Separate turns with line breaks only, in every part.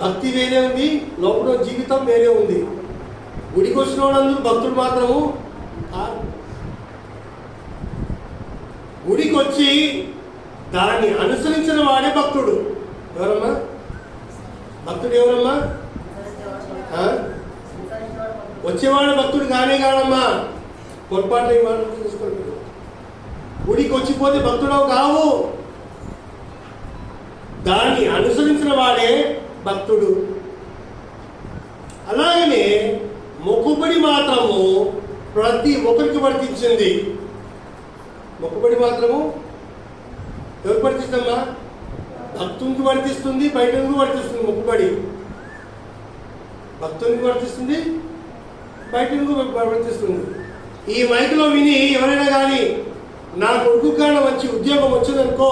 భక్తి వేరే ఉంది, లోపల జీవితం వేరే ఉంది. గుడికి వచ్చిన వాళ్ళందరూ భక్తుడు మాత్రము కాదు. గుడికి వచ్చి దాన్ని అనుసరించిన వాడే భక్తుడు. ఎవరమ్మా భక్తుడు? ఎవరమ్మా? వచ్చేవాడు భక్తుడు కానే కాదమ్మా. పొరపాటు ఇవాళ చూసుకోండి. గుడికి వచ్చిపోతే భక్తుడవు కావు. దాన్ని అనుసరించిన వాడే భక్తుడు. అలాగనే మొక్కుబడి మాత్రము ప్రతి ఒక్కరికి వర్తించింది. మొక్కుబడి మాత్రము ఎవరికి వర్తిస్తుందమ్మా? భక్తునికి వర్తిస్తుంది, బయటకు వర్తిస్తుంది. మొక్కుబడి భక్తునికి వర్తిస్తుంది, బయటకు వర్తిస్తుంది. ఈ మైకులో విని ఎవరైనా కానీ నా కొడుకు కాడ మంచి ఉద్యోగం వచ్చిందనుకో,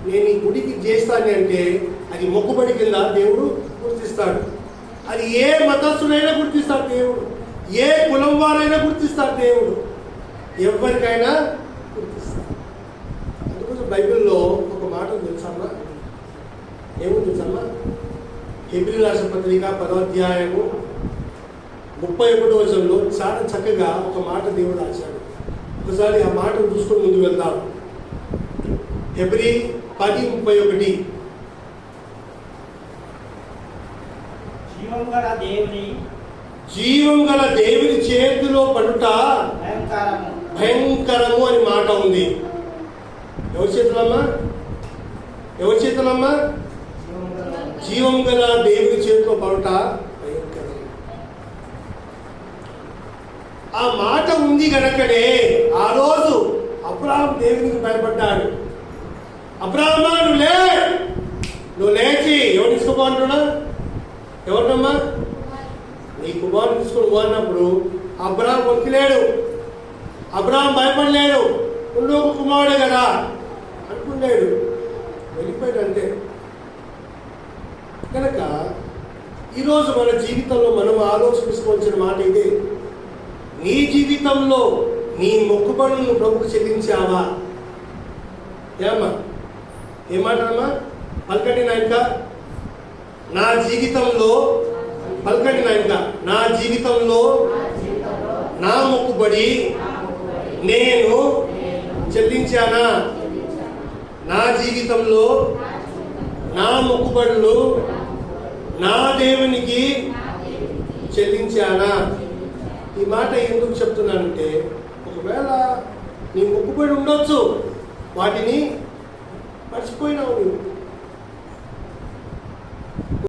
నేను ఈ గుడికి చేస్తాను అంటే అది మొక్కుబడి కింద దేవుడు గుర్తిస్తాడు. అది ఏ మతస్థుడైనా గుర్తిస్తాడు దేవుడు, ఏ కులం వారైనా గుర్తిస్తాడు దేవుడు, ఎవరికైనా గుర్తిస్తాడు. అందుకోసం బైబిల్లో ఒక మాట తెలుసమ్మా, ఏముంది తెలుసమ్మా? హెబ్రీ రాసిన పత్రిక 10వ అధ్యాయము 31వ వచనంలో చాలా చక్కగా ఒక మాట దేవుడు రాశాడు. ఒకసారి ఆ మాటను చూసుకొని ముందుకు వెళ్దాం. హెబ్రీ 10:31. జీవం గల దేవుని చేతిలో పడుట భయంకరము అని మాట ఉంది. ఎవరి చేతులమ్మా? ఎవరి చేతులమ్మా? జీవం గల దేవుని చేతిలో పడుట భయంకరం. ఆ మాట ఉంది కనుకనే ఆ రోజు అబ్రాహాము దేవునికి భయపడ్డాడు. అబ్రాహామా నువ్వు లేచి ఎవరు తీసుకోమంటున్నా? ఎవరినమ్మా? నీ కుమారుడు తీసుకొని పోన్నప్పుడు అబ్రాహాం వణికిలేడు, అబ్రాహాం భయపడలేడు. నువ్వు ఒక కుమారుడే కదా అనుకున్నాడు, వెళ్ళిపోయాడు అంతే. కనుక ఈరోజు మన జీవితంలో మనం ఆలోచించుకోవాల్సిన మాట ఇదే. నీ జీవితంలో నీ మొక్కుబడులను ప్రభుకు చెల్లించావా? ఏమ్మా? ఏమాటమ్మా? పలకండి నాయక. నా జీవితంలో పలకండి నాయక. నా జీవితంలో నా మొక్కుబడి నేను చెల్లించానా? నా జీవితంలో నా మొక్కుబడులు నా దేవునికి చెల్లించానా? ఈ మాట ఎందుకు చెప్తున్నానంటే, ఒకవేళ నీ మొక్కుబడి ఉండొచ్చు, వాటిని మర్చిపోయినావు నువ్వు.